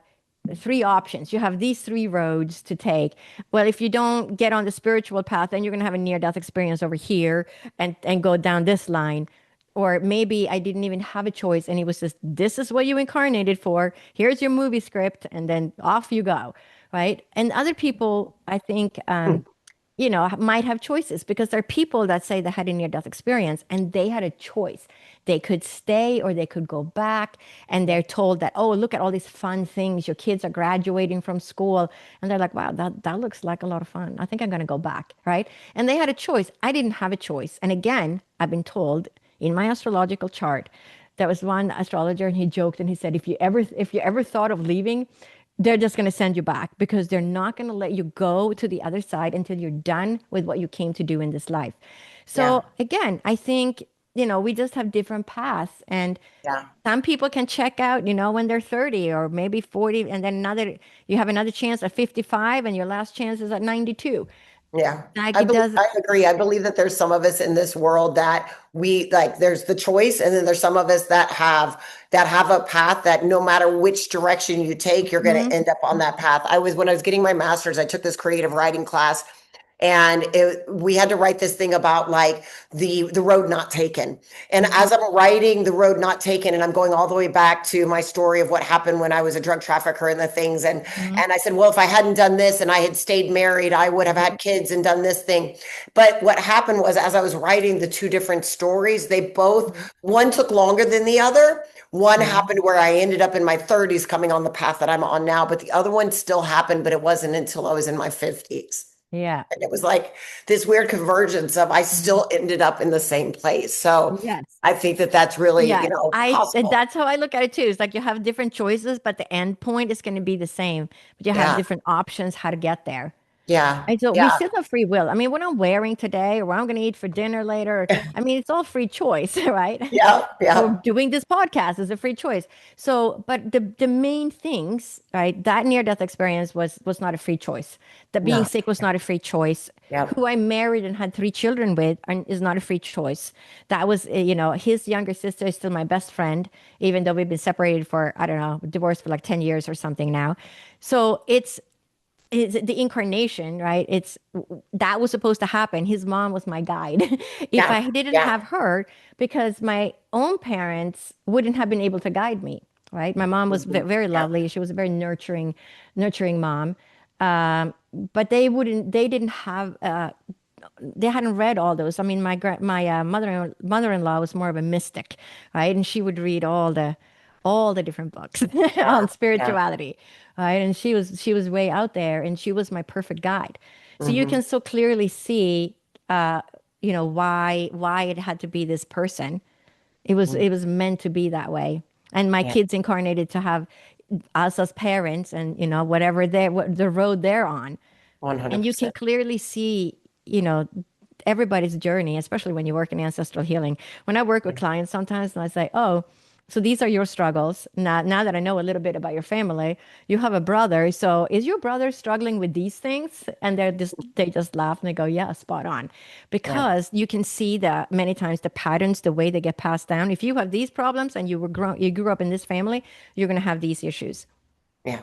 3 options. You have these 3 roads to take. Well, if you don't get on the spiritual path, then you're going to have a near death experience over here and go down this line. Or maybe I didn't even have a choice and it was just, this is what you incarnated for. Here's your movie script. And then off you go. Right. And other people, I think, might have choices because there are people that say they had a near death experience and they had a choice. They could stay or they could go back. And they're told that, oh, look at all these fun things. Your kids are graduating from school. And they're like, wow, that looks like a lot of fun. I think I'm going to go back. Right. And they had a choice. I didn't have a choice. And again, I've been told in my astrological chart There was one astrologer, and he joked and he said, if you ever thought of leaving, they're just going to send you back because they're not going to let you go to the other side until you're done with what you came to do in this life. Yeah. So again, I think, we just have different paths, and Yeah. some people can check out, when they're 30 or maybe 40, and then you have another chance at 55, and your last chance is at 92. Yeah. Like it does. I agree. I believe that there's some of us in this world that we like there's the choice, and then there's some of us that have a path that no matter which direction you take, you're going to Mhm. end up on that path. When I was getting my master's, I took this creative writing class, and we had to write this thing about like the road not taken. And Mhm. as I'm writing the road not taken, and I'm going all the way back to my story of what happened when I was a drug trafficker and the things, Mhm. and I said, well, if I hadn't done this and I had stayed married, I would have had kids and done this thing. But what happened was, as I was writing the two different stories, they both, Mhm. one took longer than the other. One Mhm. happened where I ended up in my 30s coming on the path that I'm on now, but the other one still happened, but it wasn't until I was in my 50s. Yeah. And it was like this weird convergence of I Mhm. still ended up in the same place. So Yes. I think that that's really, Yes. And possible. that's how I look at it too. It's like you have different choices, but the end point is going to be the same, but you have Yeah. different options how to get there. Yeah. And so we Yeah. still have free will. I mean, what I'm wearing today or what I'm going to eat for dinner later, I mean, it's all free choice, right? Yeah. Or Yeah. doing this podcast is a free choice. So, but the main things, right? That near-death experience was not a free choice. That being No. sick was not a free choice. Yeah. Who I married and had 3 children with is not a free choice. That was, his younger sister is still my best friend, even though we've been separated for, I don't know, divorced for like 10 years or something now. So it's the incarnation, right? It's that was supposed to happen. His mom was my guide. If Yeah. I didn't Yeah. have her, because my own parents wouldn't have been able to guide me, right? My mom was Mhm. very Yeah. lovely. She was a very nurturing mom. But they didn't have, they hadn't read all those. I mean, my mother-in-law was more of a mystic, right? And she would read all the different books Yeah. on Yeah. spirituality, right? And she was way out there, and she was my perfect guide. So you Hmm. can so clearly see, why it had to be this person. It was meant to be that way. And my Yeah. kids incarnated to have us as parents, and whatever what the road they're on. And you can 100%. clearly see, you know, everybody's journey, especially when you work in ancestral healing. When I work with clients sometimes and I say, oh, so these are your struggles. Now that I know a little bit about your family, you have a brother. So is your brother struggling with these things? And they just laugh and they go, yeah, spot on. Yeah. Because you can see that many times the patterns, the way they get passed down. If you have these problems and you grew up in this family, you're going to have these issues. Yeah.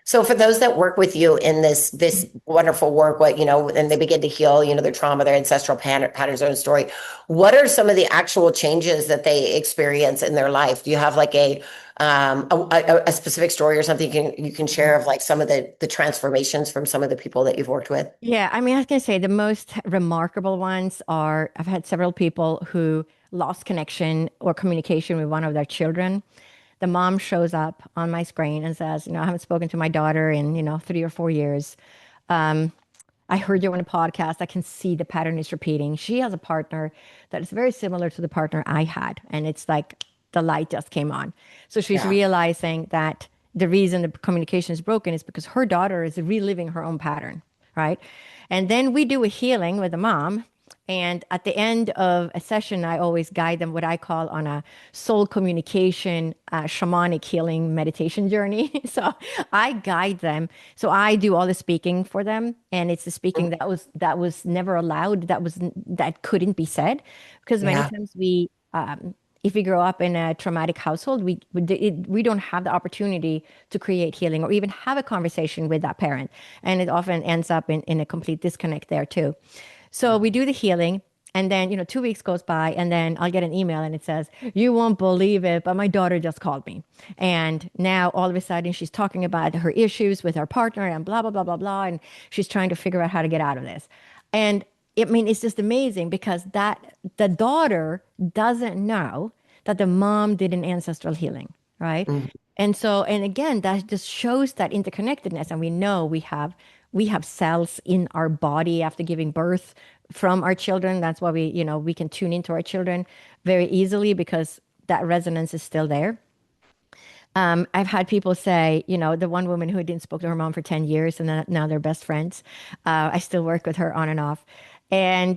So for those that work with you in this wonderful work, and they begin to heal, their trauma, their ancestral patterns, their own story, what are some of the actual changes that they experience in their life? Do you have like a specific story or something you can share of like some of the transformations from some of the people that you've worked with? Yeah, I mean, I was going to say the most remarkable ones are I've had several people who lost connection or communication with one of their children. The mom shows up on my screen and says, I haven't spoken to my daughter in, 3 or 4 years. I heard you on a podcast. I can see the pattern is repeating. She has a partner that is very similar to the partner I had. And it's like the light just came on. So she's Yeah. realizing that the reason the communication is broken is because her daughter is reliving her own pattern, right? And then we do a healing with the mom. And at the end of a session, I always guide them what I call on a soul communication, shamanic healing meditation journey. So I guide them. So I do all the speaking for them, and it's the speaking that was never allowed. That couldn't be said, because many Yeah. times if we grow up in a traumatic household, we don't have the opportunity to create healing or even have a conversation with that parent, and it often ends up in a complete disconnect there too. So we do the healing. And then, 2 weeks goes by, and then I'll get an email and it says, you won't believe it, but my daughter just called me. And now all of a sudden she's talking about her issues with her partner and blah, blah, blah, blah, blah. And she's trying to figure out how to get out of this. And I mean, it's just amazing because the daughter doesn't know that the mom did an ancestral healing, right? Mhm. And so, and again, that just shows that interconnectedness. And we know we have cells in our body after giving birth from our children. That's why we can tune into our children very easily because that resonance is still there. I've had people say, the one woman who didn't spoke to her mom for 10 years and then now they're best friends. I still work with her on and off. And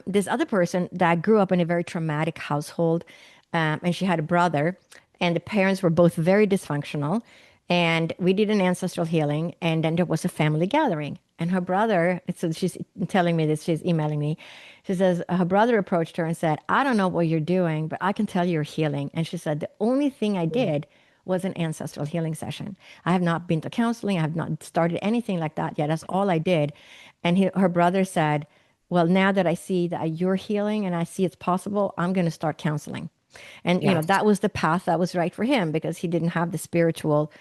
this other person that grew up in a very traumatic household, and she had a brother, and the parents were both very dysfunctional. And we did an ancestral healing, and then there was a family gathering. And her brother, so she's telling me this, she's emailing me. She says her brother approached her and said, I don't know what you're doing, but I can tell you're healing. And she said, the only thing I did was an ancestral healing session. I have not been to counseling. I have not started anything like that yet. That's all I did. And her brother said, well, now that I see that you're healing and I see it's possible, I'm going to start counseling. And, Yeah. that was the path that was right for him because he didn't have the spiritual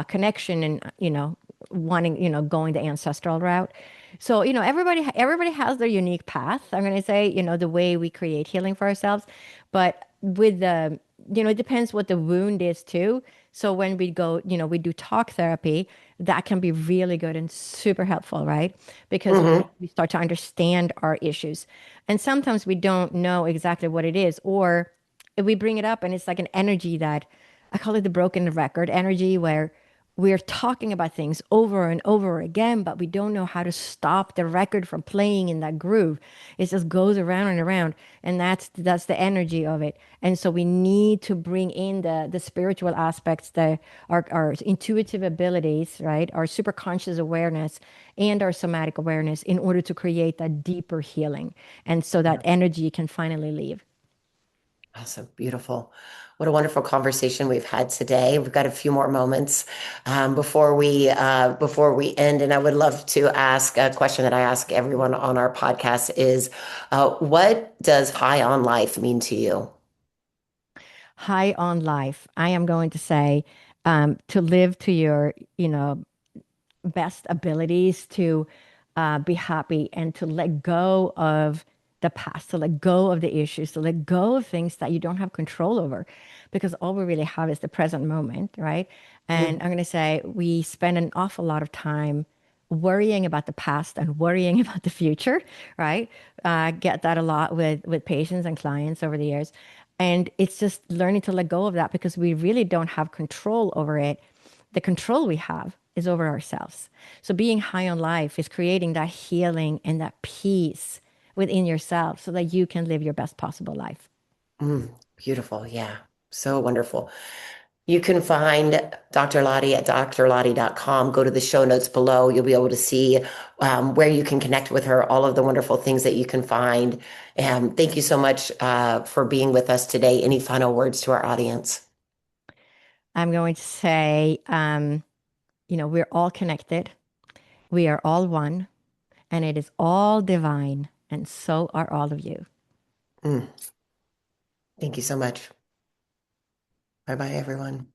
connection and, wanting, going the ancestral route. So, everybody has their unique path. I'm going to say, the way we create healing for ourselves. But with the, it depends what the wound is too. So when we go, we do talk therapy, that can be really good and super helpful, right? Because Hmm. we start to understand our issues. And sometimes we don't know exactly what it is, or if we bring it up and it's like an energy that I call it the broken record energy, where we're talking about things over and over again, but we don't know how to stop the record from playing in that groove. It just goes around and around, and that's the energy of it. And so we need to bring in the spiritual aspects, our intuitive abilities, right? Our super conscious awareness and our somatic awareness in order to create that deeper healing, and so that energy can finally leave. Awesome. Beautiful. What a wonderful conversation we've had today. We've got a few more moments before we end, and I would love to ask a question that I ask everyone on our podcast is, what does high on life mean to you? High on life, I am going to say, to live to your, best abilities, to be happy and to let go of the past, to let go of the issues, to let go of things that you don't have control over, because all we really have is the present moment, right? And Mhm. I'm going to say we spend an awful lot of time worrying about the past and worrying about the future, right? Get that a lot with patients and clients over the years. And it's just learning to let go of that because we really don't have control over it. The control we have is over ourselves. So being high on life is creating that healing and that peace within yourself so that you can live your best possible life. Beautiful. Yeah. So wonderful. You can find Dr. Lottie at drlottie.com. Go to the show notes below. You'll be able to see where you can connect with her, all of the wonderful things that you can find. Thank you so much for being with us today. Any final words to our audience? I'm going to say, we're all connected. We are all one, and it is all divine, and so are all of you. Mm, thank you so much. Bye bye, everyone.